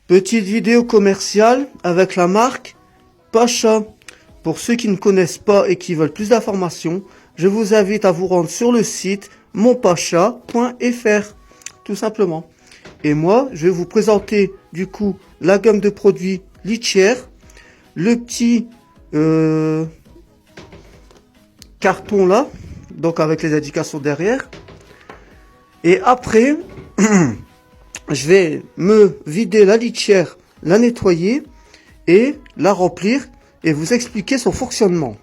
Petite vidéo commerciale avec la marque Pacha. Pour ceux qui ne connaissent pas et qui veulent plus d'informations, je vous invite à vous rendre sur le site monpacha.fr, tout simplement. Et moi, je vais vous présenter du coup la gamme de produits litière, le petit carton là, donc avec les indications derrière. Et après, je vais me vider la litière, la nettoyer et la remplir et vous expliquer son fonctionnement.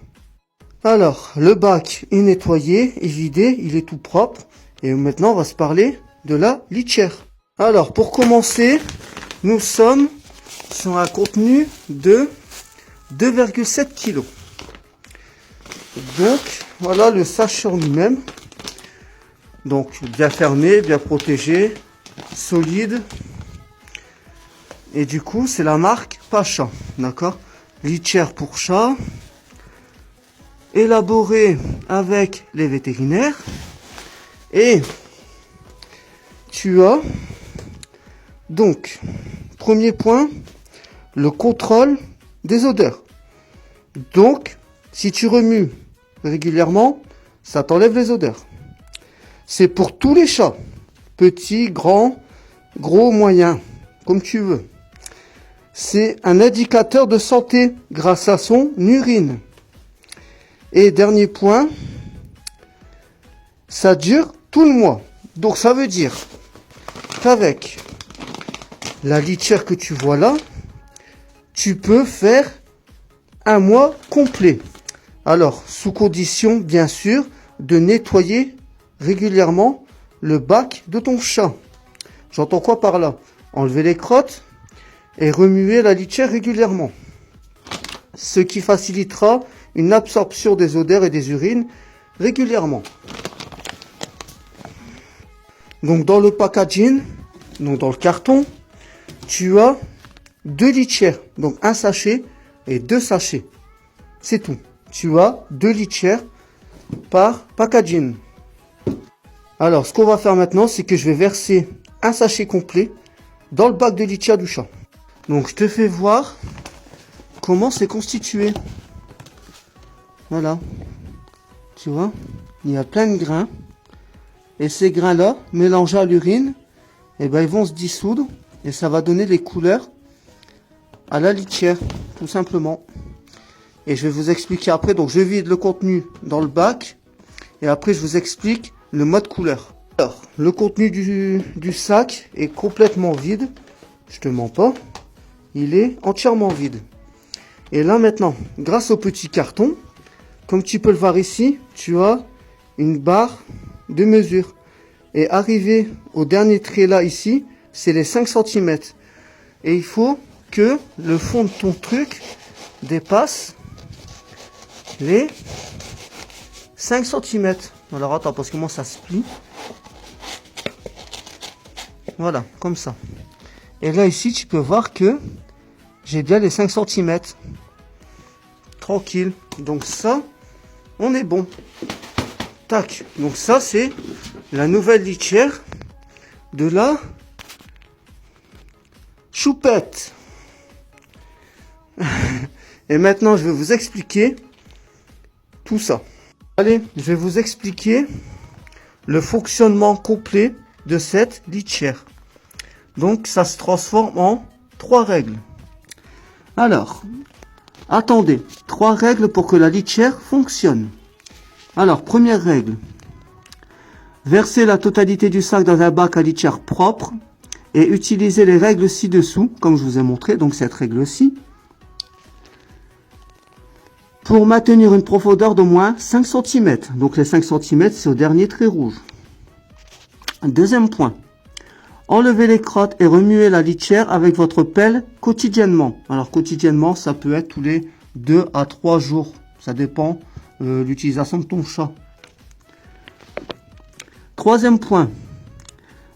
Alors, le bac est nettoyé, est vidé, il est tout propre. Et maintenant, on va se parler de la litière. Alors, pour commencer, nous sommes sur un contenu de 2,7 kg. Donc, voilà le sachet en lui-même. Donc, bien fermé, bien protégé, solide. Et du coup, c'est la marque Pacha, d'accord? Litière pour chat, élaborée avec les vétérinaires. Et tu as donc, premier point, le contrôle des odeurs. Donc, si tu remues régulièrement, ça t'enlève les odeurs. C'est pour tous les chats, petits, grands, gros, moyens, comme tu veux. C'est un indicateur de santé grâce à son urine. Et dernier point, ça dure tout le mois. Donc ça veut dire qu'avec la litière que tu vois là, tu peux faire un mois complet. Alors, sous condition, bien sûr, de nettoyer régulièrement le bac de ton chat. J'entends quoi par là? Enlever les crottes et remuer la litière régulièrement. Ce qui facilitera une absorption des odeurs et des urines régulièrement. Donc dans le packaging, donc dans le carton, tu as 2 litières, donc un sachet et 2 sachets. C'est tout. Tu as 2 litières par packaging. Alors ce qu'on va faire maintenant, c'est que je vais verser un sachet complet dans le bac de litière du chat. Donc je te fais voir comment c'est constitué. Voilà. Tu vois, il y a plein de grains. Et ces grains-là, mélangés à l'urine, eh ben, ils vont se dissoudre. Et ça va donner les couleurs à la litière, tout simplement. Et je vais vous expliquer après. Donc je vide le contenu dans le bac. Et après je vous explique le mode couleur. Alors, le contenu du sac est complètement vide. Je te mens pas. Il est entièrement vide. Et là maintenant, grâce au petit carton, comme tu peux le voir ici, tu as une barre de mesure. Et arrivé au dernier trait là ici, c'est les 5 cm. Et il faut que le fond de ton truc dépasse les 5 cm. Alors attends, parce que moi ça se plie. Voilà, comme ça. Et là ici, tu peux voir que j'ai bien les 5 cm. Tranquille. Donc ça, on est bon. Tac. Donc ça, c'est la nouvelle litière de la choupette. Et maintenant, je vais vous expliquer tout ça. Allez, je vais vous expliquer le fonctionnement complet de cette litière. Donc, ça se transforme en 3 règles. Alors, attendez, 3 règles pour que la litière fonctionne. Alors, première règle. Versez la totalité du sac dans un bac à litière propre et utilisez les règles ci-dessous, comme je vous ai montré, donc cette règle-ci, pour maintenir une profondeur d'au moins 5 cm. Donc les 5 cm, c'est au dernier trait rouge. Deuxième point. Enlevez les crottes et remuez la litière avec votre pelle quotidiennement. Alors quotidiennement, ça peut être tous les 2 à 3 jours. Ça dépend de l'utilisation de ton chat. Troisième point.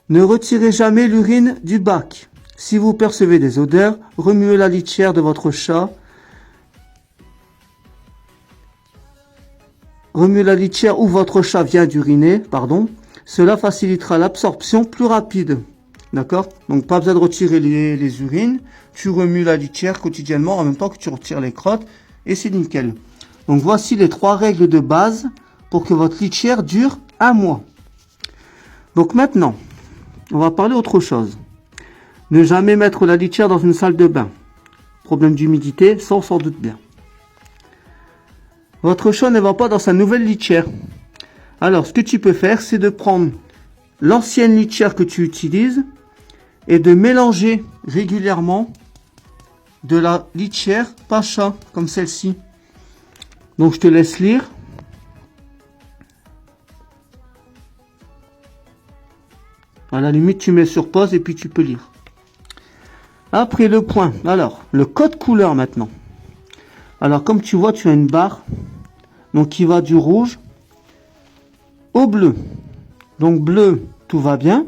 Ne retirez jamais l'urine du bac. Si vous percevez des odeurs, remuez la litière de votre chat. Remuez la litière où votre chat vient d'uriner, Cela facilitera l'absorption plus rapide. D'accord? Donc pas besoin de retirer les urines. Tu remues la litière quotidiennement en même temps que tu retires les crottes et c'est nickel. Donc voici les 3 règles de base pour que votre litière dure 1 mois. Donc maintenant, on va parler autre chose. Ne jamais mettre la litière dans une salle de bain. Problème d'humidité, ça on s'en doute bien. Votre chat ne va pas dans sa nouvelle litière. Alors ce que tu peux faire, c'est de prendre l'ancienne litière que tu utilises et de mélanger régulièrement de la litière Pacha, comme celle-ci. Donc je te laisse lire. À la limite, tu mets sur pause et puis tu peux lire. Après le point, alors, le code couleur maintenant. Alors, comme tu vois, tu as une barre, donc qui va du rouge au bleu. Donc, bleu, tout va bien.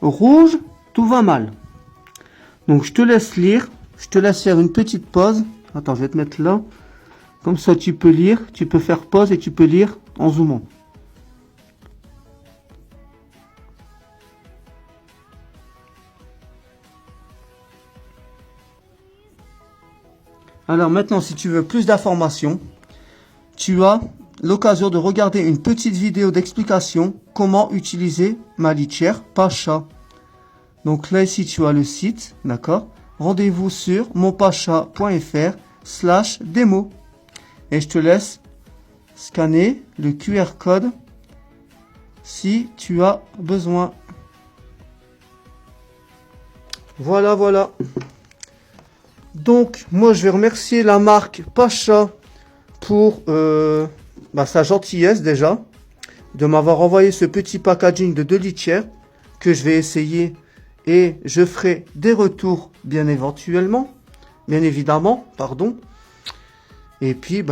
Rouge, tout va mal. Donc, je te laisse lire. Je te laisse faire une petite pause. Attends, je vais te mettre là. Comme ça, tu peux lire. Tu peux faire pause et tu peux lire en zoomant. Alors maintenant, si tu veux plus d'informations, tu as l'occasion de regarder une petite vidéo d'explication comment utiliser ma litière Pacha. Donc là, ici, tu as le site, d'accord? Rendez-vous sur monpacha.fr/démo. Et je te laisse scanner le QR code si tu as besoin. Voilà, voilà. Donc, moi, je vais remercier la marque Pacha pour sa gentillesse déjà, de m'avoir envoyé ce petit packaging de 2 litières que je vais essayer et je ferai des retours bien évidemment, pardon. Et puis,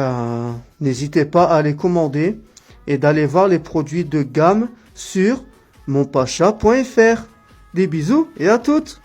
n'hésitez pas à les commander et d'aller voir les produits de gamme sur monpacha.fr. Des bisous et à toutes!